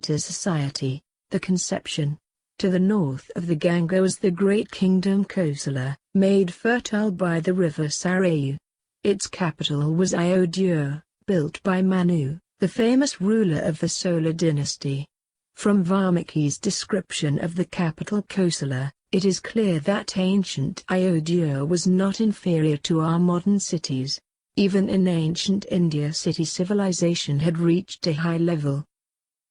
Sita's society, the conception. To the north of the Ganga was the great kingdom Kosala, made fertile by the river Sarayu. Its capital was Ayodhya, built by Manu, the famous ruler of the Solar dynasty. From Valmiki's description of the capital Kosala, it is clear that ancient Ayodhya was not inferior to our modern cities. Even in ancient India, city civilization had reached a high level.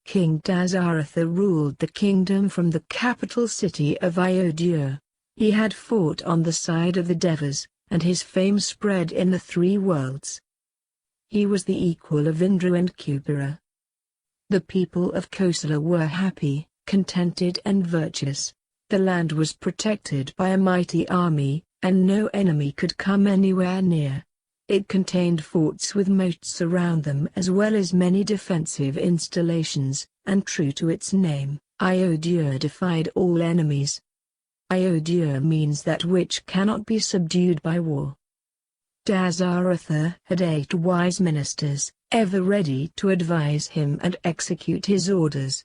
King Dasaratha ruled the kingdom from the capital city of Ayodhya. He had fought on the side of the Devas, and his fame spread in the three worlds. He was the equal of Indra and Kupara. The people of Kosala were happy, contented and virtuous. The land was protected by a mighty army, and no enemy could come anywhere near. It contained forts with moats around them as well as many defensive installations, and true to its name, Ayodhya defied all enemies. Ayodhya means that which cannot be subdued by war. Dasaratha had 8 wise ministers, ever ready to advise him and execute his orders.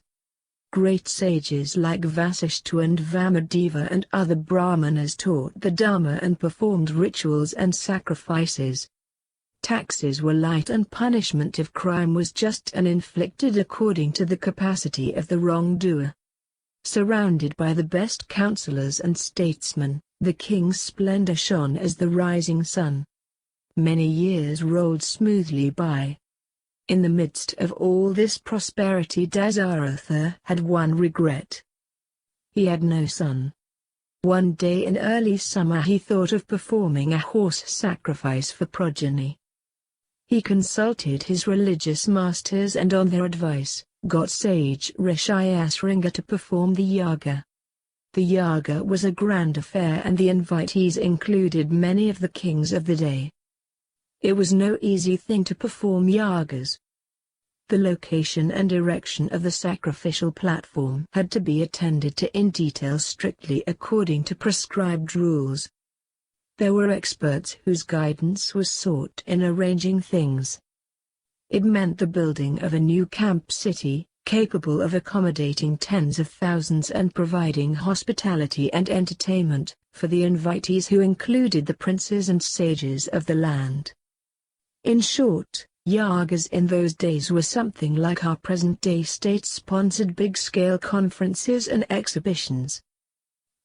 Great sages like Vasishtha and Vamadeva and other Brahmanas taught the Dharma and performed rituals and sacrifices. Taxes were light and punishment of crime was just and inflicted according to the capacity of the wrongdoer. Surrounded by the best counselors and statesmen, the king's splendor shone as the rising sun. Many years rolled smoothly by. In the midst of all this prosperity, Dasaratha had one regret. He had no son. One day in early summer he thought of performing a horse sacrifice for progeny. He consulted his religious masters and on their advice, got sage Rishi Asringa to perform the yaga. The yaga was a grand affair and the invitees included many of the kings of the day. It was no easy thing to perform yagas. The location and erection of the sacrificial platform had to be attended to in detail strictly according to prescribed rules. There were experts whose guidance was sought in arranging things. It meant the building of a new camp city, capable of accommodating tens of thousands and providing hospitality and entertainment for the invitees who included the princes and sages of the land. In short, yagas in those days were something like our present-day state-sponsored big-scale conferences and exhibitions.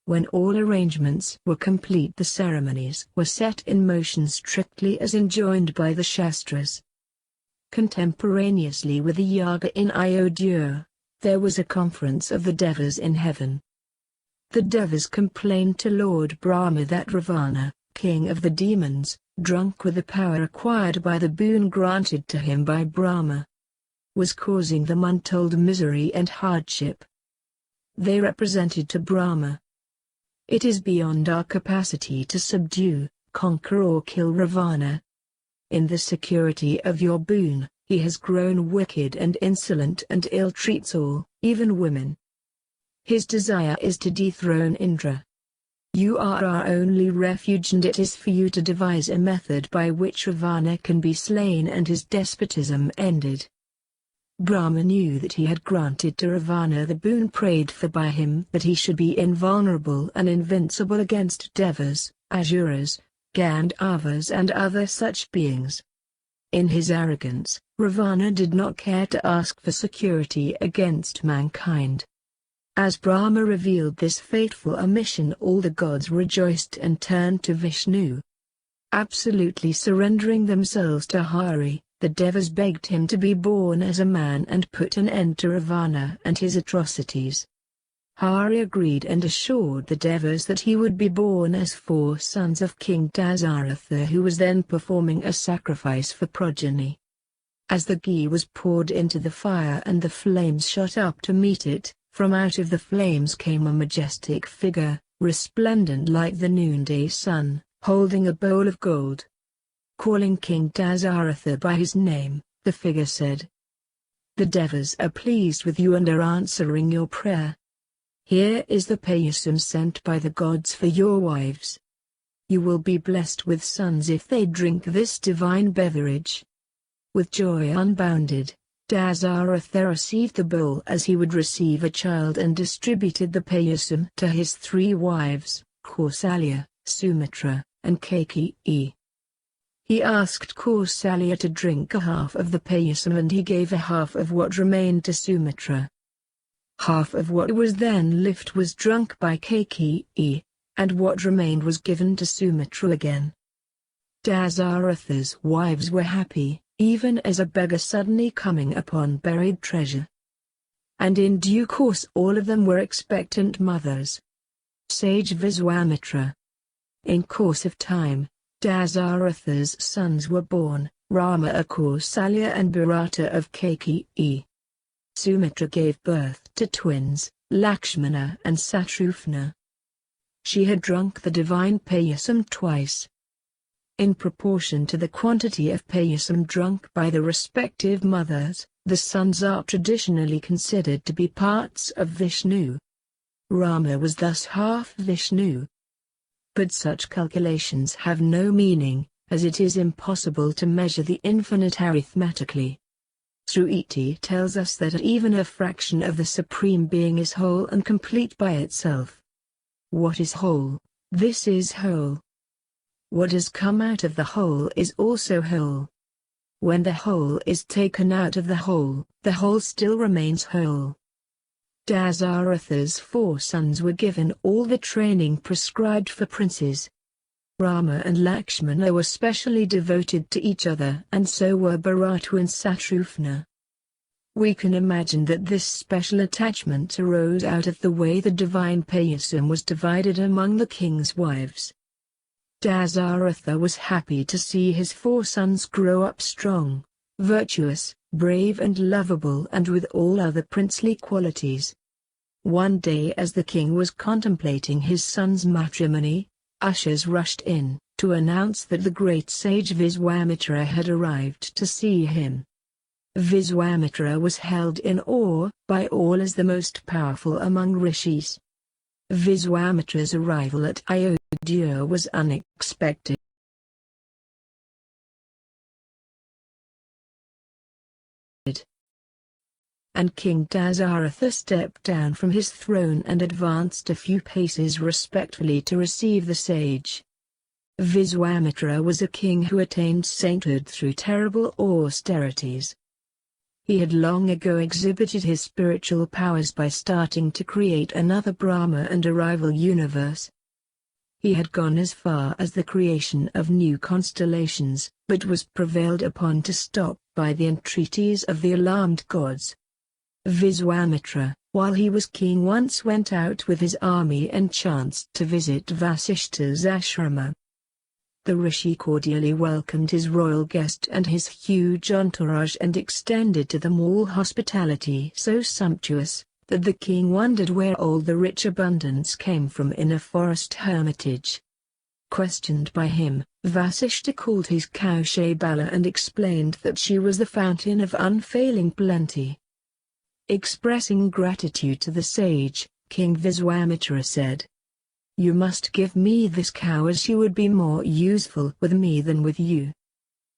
When all arrangements were complete, the ceremonies were set in motion strictly as enjoined by the Shastras. Contemporaneously with the yaga in Ayodhya, there was a conference of the Devas in heaven. The Devas complained to Lord Brahma that Ravana, king of the demons, drunk with the power acquired by the boon granted to him by Brahma, was causing them untold misery and hardship. They represented to Brahma, "It is beyond our capacity to subdue, conquer or kill Ravana. In the security of your boon, he has grown wicked and insolent and ill-treats all, even women. His desire is to dethrone Indra. You are our only refuge and it is for you to devise a method by which Ravana can be slain and his despotism ended." Brahma knew that he had granted to Ravana the boon prayed for by him, that he should be invulnerable and invincible against Devas, Asuras, Gandharvas and other such beings. In his arrogance, Ravana did not care to ask for security against mankind. As Brahma revealed this fateful omission, all the gods rejoiced and turned to Vishnu. Absolutely surrendering themselves to Hari, the Devas begged him to be born as a man and put an end to Ravana and his atrocities. Hari agreed and assured the Devas that he would be born as 4 sons of King Dasaratha, who was then performing a sacrifice for progeny. As the ghee was poured into the fire and the flames shot up to meet it, from out of the flames came a majestic figure, resplendent like the noonday sun, holding a bowl of gold. Calling King Dasaratha by his name, the figure said, "The Devas are pleased with you and are answering your prayer. Here is the payasam sent by the gods for your wives. You will be blessed with sons if they drink this divine beverage." With joy unbounded, Dasaratha received the bowl as he would receive a child and distributed the payasam to his 3 wives, Kausalya, Sumitra, and Kaikeyi. He asked Kausalya to drink a half of the payasam and he gave a half of what remained to Sumitra. Half of what was then left was drunk by Kaikeyi, and what remained was given to Sumitra again. Dasaratha's wives were happy, even as a beggar suddenly coming upon buried treasure. And in due course all of them were expectant mothers. Sage Viswamitra. In course of time, Dasaratha's sons were born, Rama of Kausalya and Bharata of Kaikeyi. Sumitra gave birth to twins, Lakshmana and Shatrugna. She had drunk the divine payasam twice. In proportion to the quantity of payasam drunk by the respective mothers, the sons are traditionally considered to be parts of Vishnu. Rama was thus half Vishnu. But such calculations have no meaning, as it is impossible to measure the infinite arithmetically. Shruti tells us that even a fraction of the Supreme Being is whole and complete by itself. What is whole? This is whole. What has come out of the whole is also whole. When the whole is taken out of the whole still remains whole. Dasaratha's 4 sons were given all the training prescribed for princes. Rama and Lakshmana were specially devoted to each other, and so were Bharata and Shatrugna. We can imagine that this special attachment arose out of the way the divine payasam was divided among the king's wives. Dasaratha was happy to see his 4 sons grow up strong, virtuous, brave and lovable and with all other princely qualities. One day as the king was contemplating his son's matrimony, ushers rushed in, to announce that the great sage Viswamitra had arrived to see him. Viswamitra was held in awe by all as the most powerful among rishis. Viswamitra's arrival at Ayodhya was unexpected. And King Dasaratha stepped down from his throne and advanced a few paces respectfully to receive the sage. Viswamitra was a king who attained sainthood through terrible austerities. He had long ago exhibited his spiritual powers by starting to create another Brahma and a rival universe. He had gone as far as the creation of new constellations, but was prevailed upon to stop by the entreaties of the alarmed gods. Viswamitra, while he was king, once went out with his army and chanced to visit Vasishtha's ashrama. The rishi cordially welcomed his royal guest and his huge entourage and extended to them all hospitality so sumptuous, that the king wondered where all the rich abundance came from in a forest hermitage. Questioned by him, Vasishtha called his cow Shaibala and explained that she was the fountain of unfailing plenty. Expressing gratitude to the sage, King Viswamitra said, "You must give me this cow as she would be more useful with me than with you.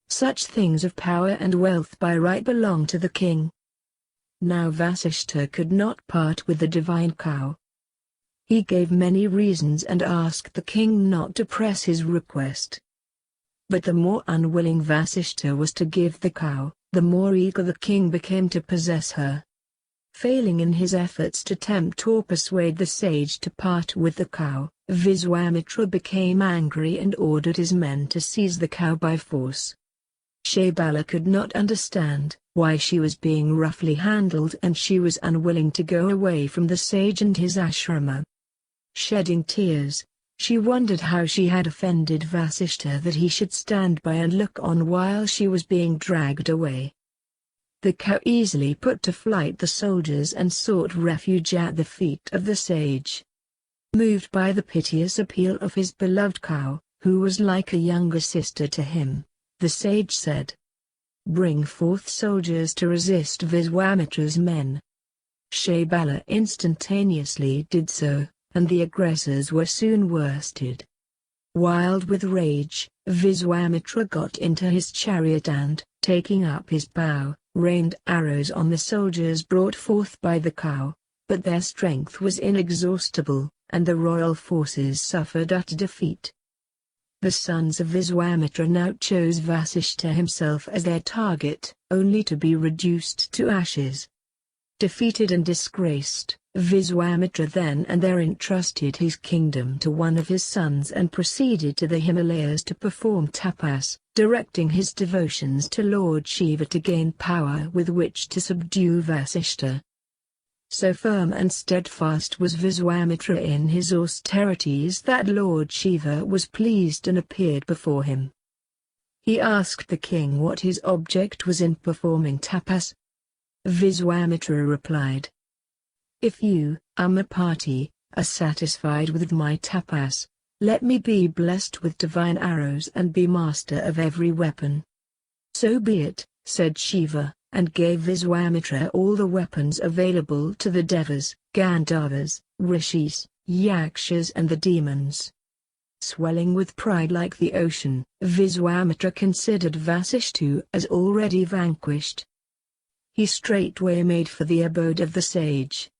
Such things of power and wealth by right belong to the king." Now Vasishtha could not part with the divine cow. He gave many reasons and asked the king not to press his request. But the more unwilling Vasishtha was to give the cow, the more eager the king became to possess her. Failing in his efforts to tempt or persuade the sage to part with the cow, Viswamitra became angry and ordered his men to seize the cow by force. Shaibala could not understand why she was being roughly handled, and she was unwilling to go away from the sage and his ashrama. Shedding tears, she wondered how she had offended Vasishtha that he should stand by and look on while she was being dragged away. The cow easily put to flight the soldiers and sought refuge at the feet of the sage. Moved by the piteous appeal of his beloved cow, who was like a younger sister to him, the sage said, "Bring forth soldiers to resist Viswamitra's men." Shaibala instantaneously did so, and the aggressors were soon worsted. Wild with rage, Viswamitra got into his chariot and, taking up his bow, rained arrows on the soldiers brought forth by the cow, but their strength was inexhaustible, and the royal forces suffered utter defeat. The sons of Viswamitra now chose Vasishtha himself as their target, only to be reduced to ashes. Defeated and disgraced, Viswamitra then and there entrusted his kingdom to one of his sons and proceeded to the Himalayas to perform tapas, directing his devotions to Lord Shiva to gain power with which to subdue Vasishtha. So firm and steadfast was Viswamitra in his austerities that Lord Shiva was pleased and appeared before him. He asked the king what his object was in performing tapas. Viswamitra replied, "If you, Amapati, are satisfied with my tapas, let me be blessed with divine arrows and be master of every weapon." "So be it," said Shiva, and gave Viswamitra all the weapons available to the Devas, Gandharvas, Rishis, Yakshas and the demons. Swelling with pride like the ocean, Viswamitra considered Vasishtha as already vanquished. He straightway made for the abode of the sage.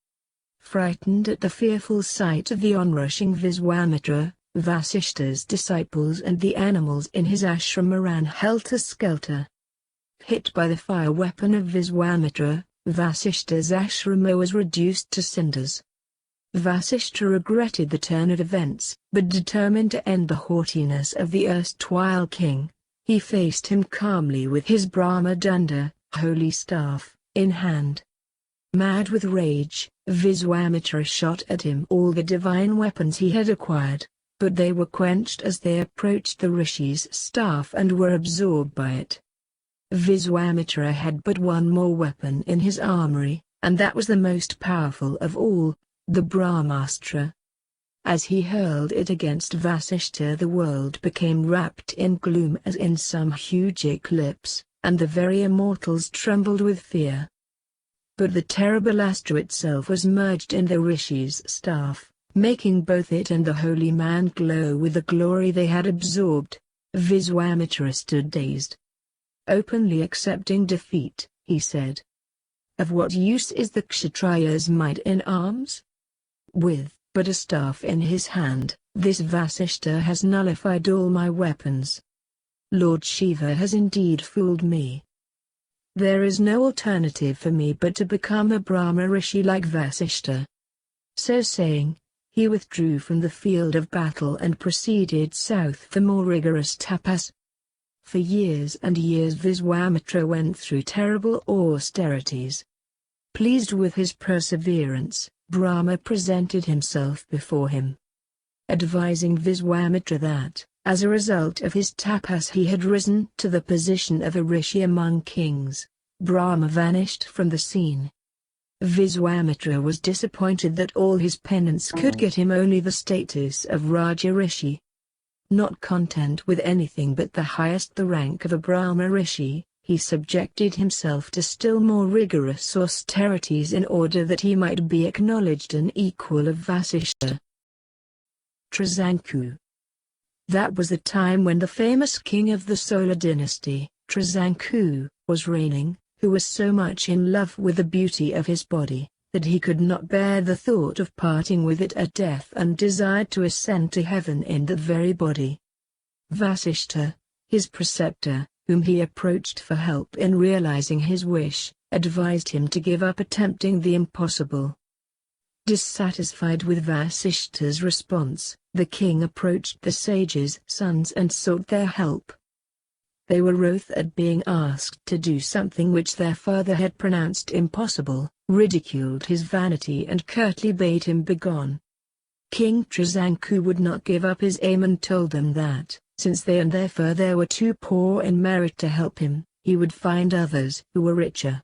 Frightened at the fearful sight of the onrushing Viswamitra, Vasishtha's disciples and the animals in his ashrama ran helter-skelter. Hit by the fire weapon of Viswamitra, Vasishtha's ashrama was reduced to cinders. Vasishtha regretted the turn of events, but determined to end the haughtiness of the erstwhile king, he faced him calmly with his Brahma Danda, holy staff, in hand. Mad with rage, Viswamitra shot at him all the divine weapons he had acquired, but they were quenched as they approached the Rishi's staff and were absorbed by it. Viswamitra had but one more weapon in his armory, and that was the most powerful of all, the Brahmastra. As he hurled it against Vasishtha, the world became wrapped in gloom as in some huge eclipse, and the very immortals trembled with fear. But the terrible astra itself was merged in the Rishi's staff, making both it and the holy man glow with the glory they had absorbed. Viswamitra stood dazed. Openly accepting defeat, he said, "Of what use is the Kshatriya's might in arms? With but a staff in his hand, this Vasishtha has nullified all my weapons. Lord Shiva has indeed fooled me. There is no alternative for me but to become a Brahma Rishi like Vasishtha." So saying, he withdrew from the field of battle and proceeded south for more rigorous tapas. For years and years Viswamitra went through terrible austerities. Pleased with his perseverance, Brahma presented himself before him, advising Viswamitra that, as a result of his tapas he had risen to the position of a rishi among kings. Brahma vanished from the scene. Viswamitra was disappointed that all his penance could get him only the status of Raja Rishi. Not content with anything but the highest the rank of a Brahma Rishi, he subjected himself to still more rigorous austerities in order that he might be acknowledged an equal of Vasishtha. Trisanku. That was the time when the famous king of the Solar dynasty, Trisanku, was reigning, who was so much in love with the beauty of his body, that he could not bear the thought of parting with it at death and desired to ascend to heaven in that very body. Vasishtha, his preceptor, whom he approached for help in realizing his wish, advised him to give up attempting the impossible. Dissatisfied with Vasishtha's response, the king approached the sages' sons and sought their help. They were wroth at being asked to do something which their father had pronounced impossible, ridiculed his vanity and curtly bade him begone. King Trisanku would not give up his aim and told them that, since they and their father were too poor in merit to help him, he would find others who were richer.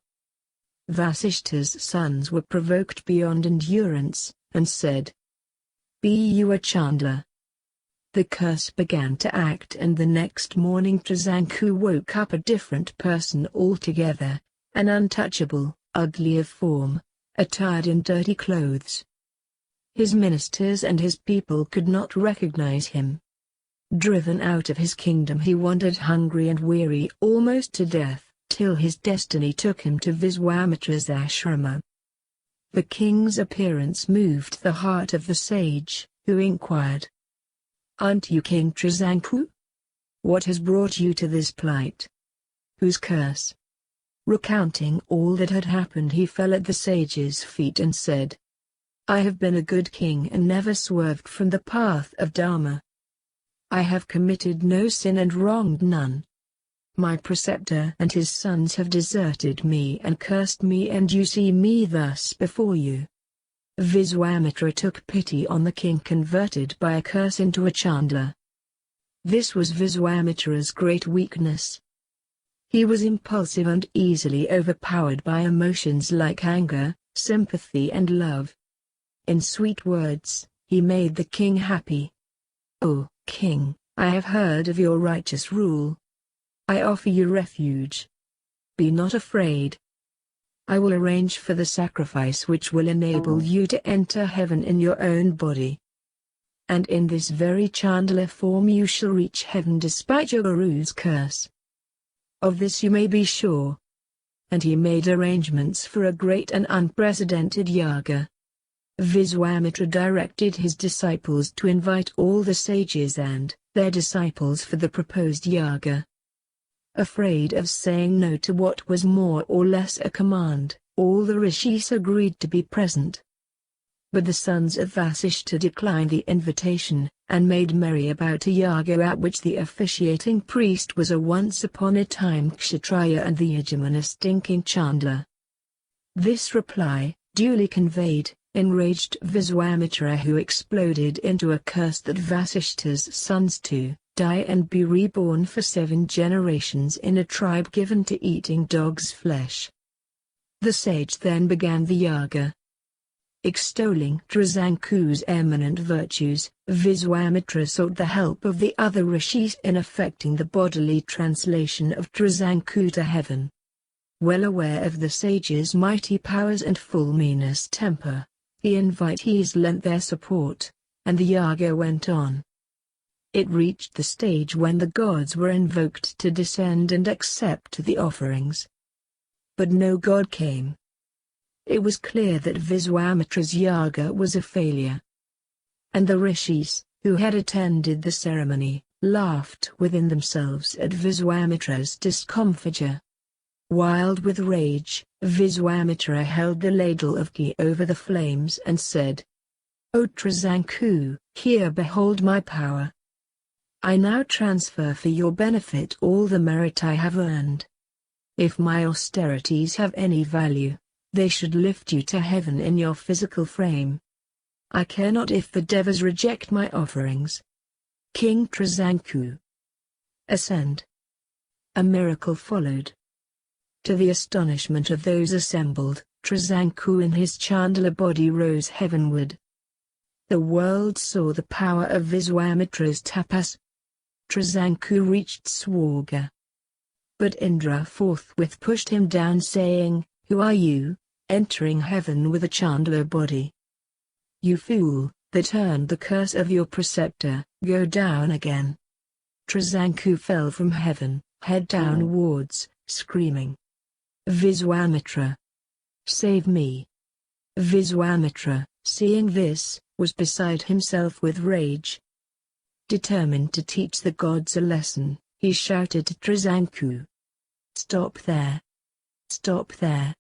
Vasishtha's sons were provoked beyond endurance, and said, "Be you a Chandla." The curse began to act, and the next morning Trisanku woke up a different person altogether, an untouchable, ugly of form, attired in dirty clothes. His ministers and his people could not recognize him. Driven out of his kingdom he wandered hungry and weary almost to death, till his destiny took him to Viswamitra's ashrama. The king's appearance moved the heart of the sage, who inquired, "Aren't you King Trisanku? What has brought you to this plight? Whose curse?" Recounting all that had happened, he fell at the sage's feet and said, "I have been a good king and never swerved from the path of Dharma. I have committed no sin and wronged none. My preceptor and his sons have deserted me and cursed me, and you see me thus before you." Viswamitra took pity on the king converted by a curse into a Chandala. This was Viswamitra's great weakness. He was impulsive and easily overpowered by emotions like anger, sympathy and love. In sweet words, he made the king happy. "O king, I have heard of your righteous rule. I offer you refuge. Be not afraid. I will arrange for the sacrifice which will enable you to enter heaven in your own body. And in this very Chandala form you shall reach heaven despite your guru's curse. Of this you may be sure." And he made arrangements for a great and unprecedented yaga. Viswamitra directed his disciples to invite all the sages and their disciples for the proposed yaga. Afraid of saying no to what was more or less a command, all the rishis agreed to be present. But the sons of Vasishtha declined the invitation, and made merry about a yaga at which the officiating priest was a once-upon-a-time kshatriya and the yajman a stinking Chandala. This reply, duly conveyed, enraged Viswamitra, who exploded into a curse that Vasishtha's sons to die and be reborn for 7 generations in a tribe given to eating dog's flesh. The sage then began the yaga. Extolling Trisanku's eminent virtues, Viswamitra sought the help of the other rishis in effecting the bodily translation of Trisanku to heaven. Well aware of the sage's mighty powers and fulminous temper, the invitees lent their support, and the yaga went on. It reached the stage when the gods were invoked to descend and accept the offerings. But no god came. It was clear that Viswamitra's yaga was a failure. And the rishis, who had attended the ceremony, laughed within themselves at Viswamitra's discomfiture. Wild with rage, Viswamitra held the ladle of ghee over the flames and said, "O Trisanku, here behold my power. I now transfer for your benefit all the merit I have earned. If my austerities have any value, they should lift you to heaven in your physical frame. I care not if the devas reject my offerings. King Trisanku, ascend." A miracle followed. To the astonishment of those assembled, Trisanku in his Chandala body rose heavenward. The world saw the power of Viswamitra's tapas. Trisanku reached Swarga. But Indra forthwith pushed him down, saying, "Who are you, entering heaven with a Chandala body? You fool, that earned the curse of your preceptor, go down again." Trisanku fell from heaven, head downwards, screaming, "Viswamitra! Save me!" Viswamitra, seeing this, was beside himself with rage. Determined to teach the gods a lesson, he shouted to Trisanku, "Stop there! Stop there!"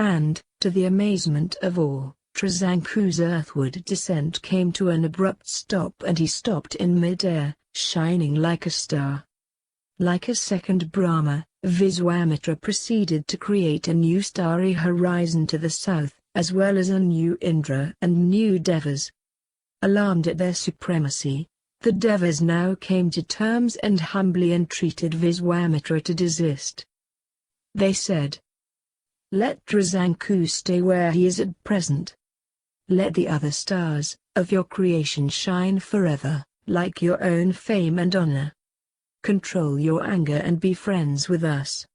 And, to the amazement of all, Trisanku's earthward descent came to an abrupt stop and he stopped in mid-air, shining like a star. Like a second Brahma, Viswamitra proceeded to create a new starry horizon to the south, as well as a new Indra and new Devas. Alarmed at their supremacy, the Devas now came to terms and humbly entreated Viswamitra to desist. They said, "Let Trisanku stay where he is at present. Let the other stars of your creation shine forever, like your own fame and honor. Control your anger and be friends with us."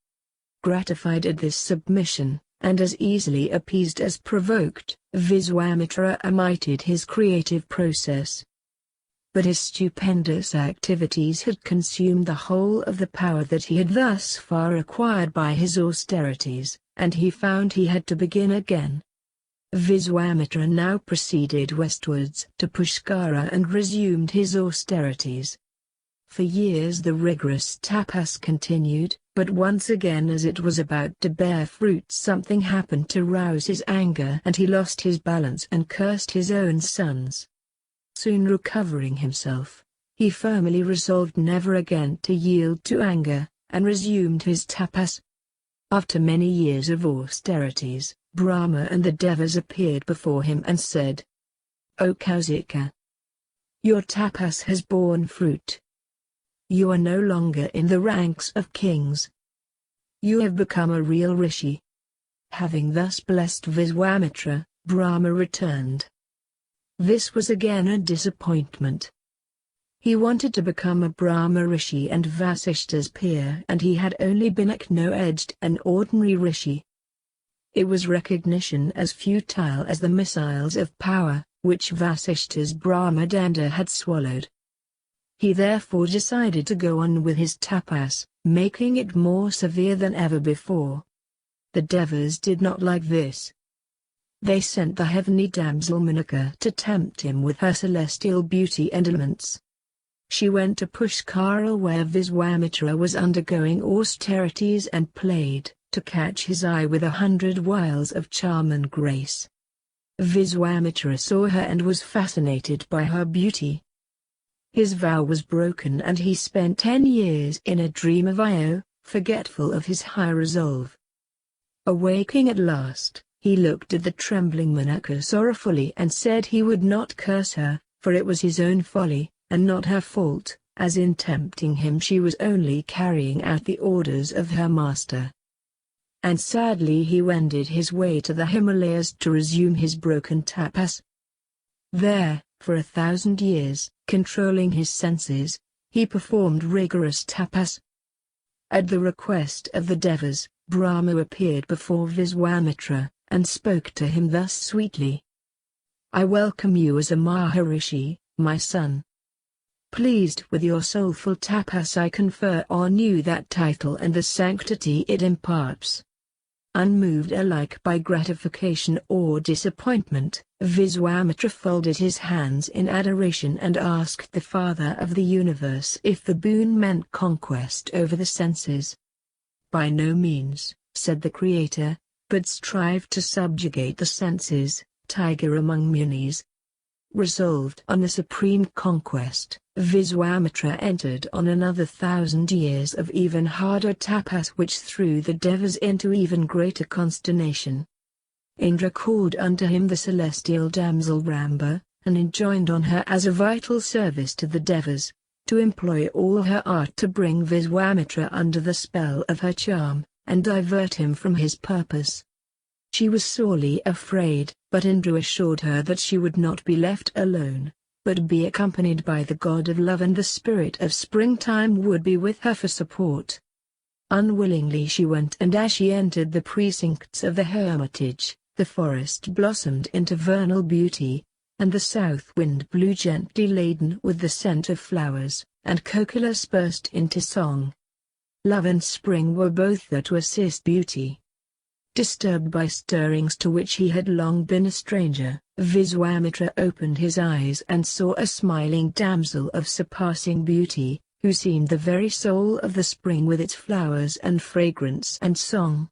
Gratified at this submission, and as easily appeased as provoked, Viswamitra omitted his creative process. but his stupendous activities had consumed the whole of the power that he had thus far acquired by his austerities, and he found he had to begin again. Viswamitra now proceeded westwards to Pushkara and resumed his austerities. For years the rigorous tapas continued, but once again as it was about to bear fruit something happened to rouse his anger and he lost his balance and cursed his own sons. Soon recovering himself, he firmly resolved never again to yield to anger, and resumed his tapas. After many years of austerities, Brahma and the Devas appeared before him and said, "O Kaikeyi, your tapas has borne fruit. You are no longer in the ranks of kings. You have become a real rishi." Having thus blessed Viswamitra, Brahma returned. This was again a disappointment. He wanted to become a Brahma Rishi and Vasishtha's peer, and he had only been acknowledged an ordinary rishi. It was recognition as futile as the missiles of power, which Vasishtha's Brahmadanda had swallowed. He therefore decided to go on with his tapas, making it more severe than ever before. The Devas did not like this. They sent the heavenly damsel Menaka to tempt him with her celestial beauty and elements. She went to Pushkara where Viswamitra was undergoing austerities and played to catch his eye with 100 wiles of charm and grace. Viswamitra saw her and was fascinated by her beauty. His vow was broken and he spent 10 years in a dream of Io, forgetful of his high resolve. Awaking at last, he looked at the trembling Menaka sorrowfully and said he would not curse her, for it was his own folly, and not her fault, as in tempting him she was only carrying out the orders of her master. And sadly he wended his way to the Himalayas to resume his broken tapas. There, for 1,000 years, controlling his senses, he performed rigorous tapas. At the request of the Devas, Brahma appeared before Viswamitra, and spoke to him thus sweetly. "I welcome you as a Maharishi, my son. Pleased with your soulful tapas I confer on you that title and the sanctity it imparts." Unmoved alike by gratification or disappointment, Viswamitra folded his hands in adoration and asked the Father of the universe if the boon meant conquest over the senses. "By no means," said the Creator, "but strive to subjugate the senses, tiger among munis." Resolved on the supreme conquest, Viswamitra entered on another 1,000 years of even harder tapas which threw the Devas into even greater consternation. Indra called unto him the celestial damsel Ramba, and enjoined on her as a vital service to the Devas, to employ all her art to bring Viswamitra under the spell of her charm, and divert him from his purpose. She was sorely afraid, but Indra assured her that she would not be left alone, but be accompanied by the god of love, and the spirit of springtime would be with her for support. Unwillingly she went, and as she entered the precincts of the hermitage, the forest blossomed into vernal beauty, and the south wind blew gently laden with the scent of flowers, and kokilas burst into song. Love and spring were both there to assist beauty. Disturbed by stirrings to which he had long been a stranger, Viswamitra opened his eyes and saw a smiling damsel of surpassing beauty, who seemed the very soul of the spring with its flowers and fragrance and song.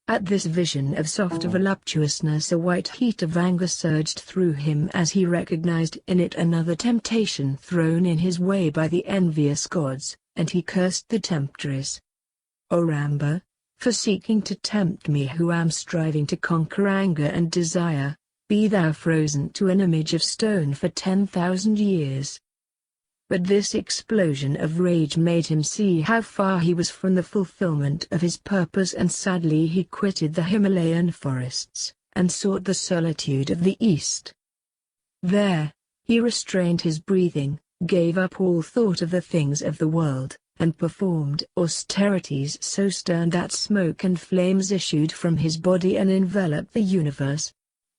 At this vision of soft voluptuousness a white heat of anger surged through him as he recognized in it another temptation thrown in his way by the envious gods, and he cursed the temptress. "O Ramba, for seeking to tempt me who am striving to conquer anger and desire, be thou frozen to an image of stone for 10,000 years." But this explosion of rage made him see how far he was from the fulfillment of his purpose, and sadly he quitted the Himalayan forests, and sought the solitude of the east. There, he restrained his breathing, gave up all thought of the things of the world, and performed austerities so stern that smoke and flames issued from his body and enveloped the universe.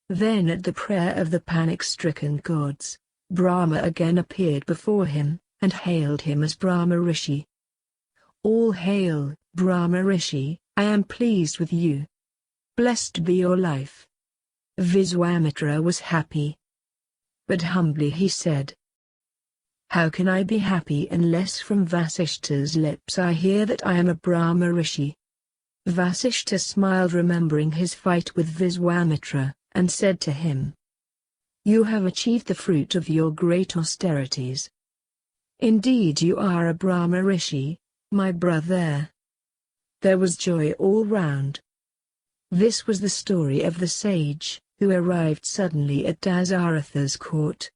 Then at the prayer of the panic-stricken gods, Brahma again appeared before him, and hailed him as Brahma Rishi. "All hail, Brahma Rishi, I am pleased with you. Blessed be your life." Viswamitra was happy. But humbly he said, "How can I be happy unless from Vasishtha's lips I hear that I am a Brahma Rishi?" Vasishtha smiled, remembering his fight with Viswamitra, and said to him, "You have achieved the fruit of your great austerities. Indeed you are a Brahma Rishi, my brother." There was joy all round. This was the story of the sage, who arrived suddenly at Dasaratha's court.